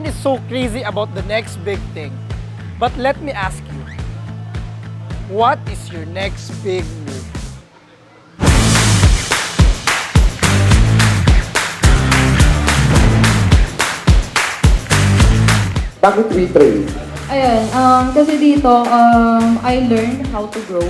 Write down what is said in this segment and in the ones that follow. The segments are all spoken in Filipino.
Everyone is so crazy about the next big thing. But let me ask you, what is your next big move? Bakit WeTrade? Ayun, kasi dito, I learned how to grow.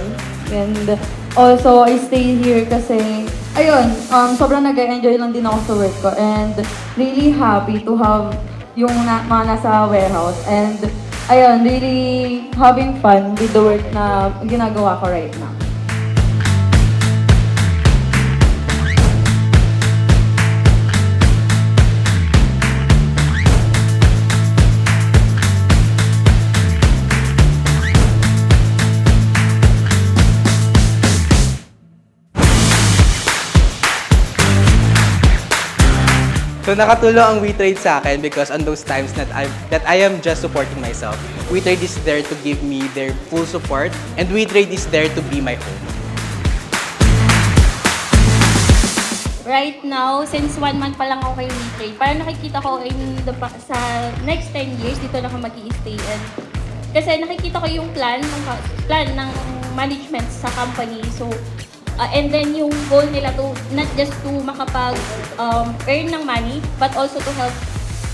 And also, I stay here kasi, ayun, sobrang nag-enjoy lang din ako sa work ko. And really happy to have yung mga nasa warehouse. And ayun, really having fun with the work na ginagawa ko right now. So nakatulong ang WeTrade sa akin because on those times that I am just supporting myself, WeTrade is there to give me their full support, and WeTrade is there to be my home. Right now, since 1 month pa lang ako kay WeTrade, parang nakikita ko sa next 10 years, dito na ako mag-i-stay. And kasi nakikita ko yung plan ng management sa company. So, and then yung goal nila to not just to makapag-earn ng money, but also to help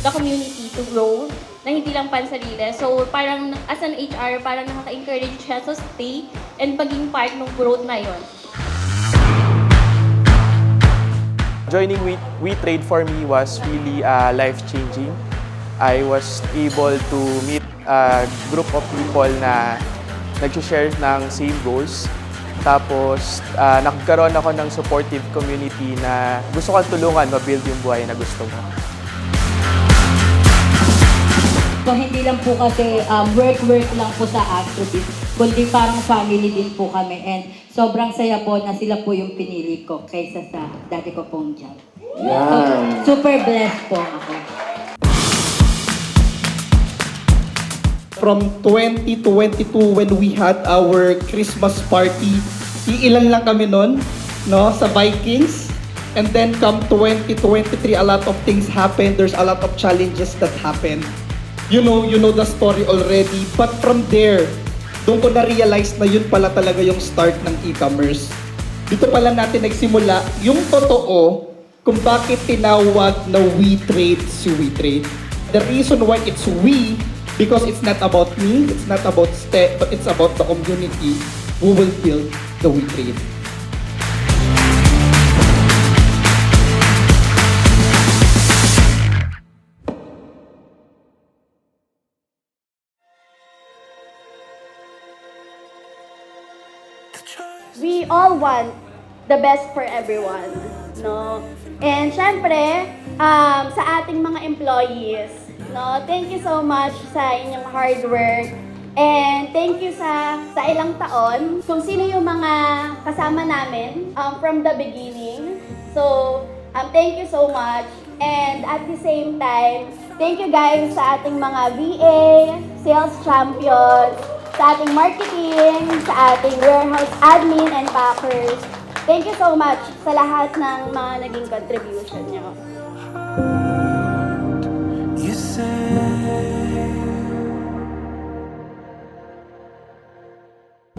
the community to grow na hindi lang pansarili. So parang as an HR, parang nakaka-encourage siya to stay and maging part ng growth na yon. Joining WeTrade for me was really life-changing. I was able to meet a group of people na nag-share ng same goals. Tapos, nagkaroon ako ng supportive community na gusto kang tulungan ma-build yung buhay na gusto mo. So, hindi lang po kasi work lang po sa Astrobeat, kundi parang family din po kami. And sobrang saya po na sila po yung pinili ko kaysa sa dati ko pong job. Yan. So, super blessed po ako. From 2022 when we had our Christmas party, iilan lang kami nun, no, sa Vikings. And then come 2023, a lot of things happened. There's a lot of challenges that happened. You know the story already. But from there, doon ko na-realize na yun pala talaga yung start ng e-commerce. Dito pala natin nagsimula yung totoo kung bakit tinawag na WeTrade si WeTrade. The reason why it's we, because it's not about me, it's not about Ste, but it's about the community who will build the WeTrade. We all want the best for everyone, no? And syempre, sa ating mga employees, no, thank you so much sa inyong hard work. And thank you sa ilang taon, kung sino yung mga kasama namin from the beginning. So, thank you so much. And at the same time, thank you guys sa ating mga VA, sales champions, sa ating marketing, sa ating warehouse admin and packers. Thank you so much sa lahat ng mga naging contribution nyo.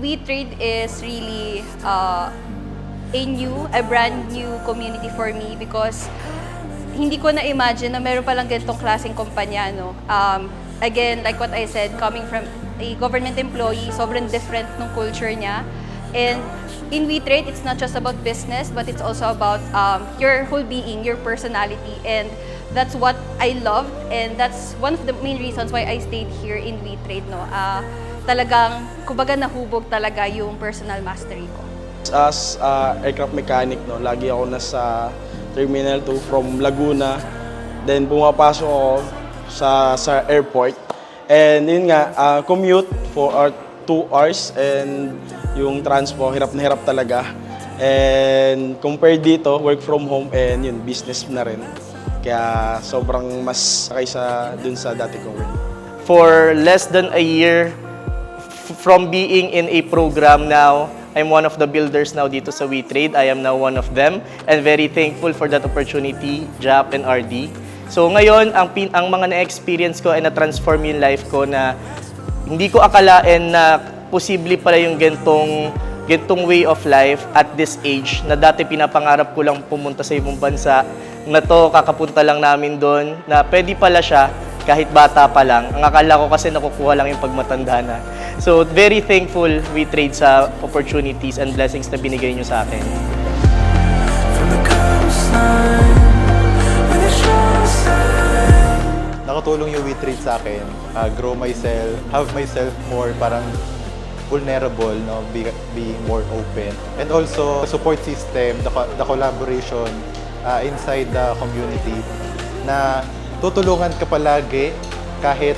WeTrade is really a brand new community for me because hindi ko na-imagine na meron palang ganitong klaseng kumpanya, no? Again, like what I said, coming from a government employee, sobrang different ng culture niya. And in WeTrade, it's not just about business, but it's also about your whole being, your personality. And that's what I loved, and that's one of the main reasons why I stayed here in WeTrade, no? Talagang, kumbaga nahubog talaga yung personal mastery ko. As aircraft mechanic, no, lagi ako nasa Terminal 2 from Laguna. Then pumapasok ako sa airport. And yun nga, commute for 2 hours and yung transpo, hirap na hirap talaga. And compared dito, work from home and yun, business na rin. Kaya sobrang mas kaysa dun sa dati kong work. For less than a year, from being in a program now, I'm one of the builders now dito sa WeTrade. I am now one of them and very thankful for that opportunity, Jap and RD. So ngayon, ang mga na-experience ko ay na-transform yung life ko na hindi ko akalain na posible pala yung gantong way of life at this age na dati pinapangarap ko lang pumunta sa ibang bansa na to, kakapunta lang namin doon, na pwede pala siya kahit bata pa lang. Ang akala ko kasi nakukuha lang yung pagmatanda na. So very thankful WeTrade sa opportunities and blessings na binigay nyo sa akin. Nakatulong yung WeTrade sa akin, grow myself, have myself more parang vulnerable, no, being more open. And also, support system, the collaboration inside the community na tutulungan ka palagi kahit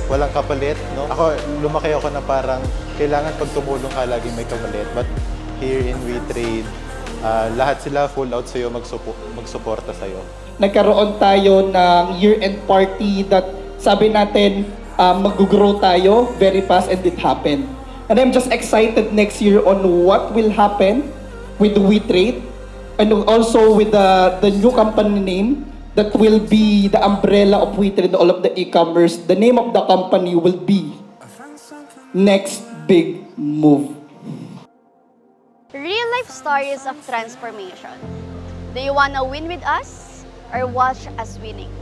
walang kapalit, no? Lumaki ako na parang kailangan pag tumulong ka lagi may kapalit. But here in WeTrade, lahat sila full out sa'yo, magsuporta sa'yo. Nagkaroon tayo ng year-end party that sabi natin mag-grow tayo very fast, and it happened. And I'm just excited next year on what will happen with WeTrade and also with the new company name that will be the umbrella of WeTrade, all of the e-commerce. The name of the company will be Next Big Move. Real life stories of transformation. Do you wanna win with us or watch us winning?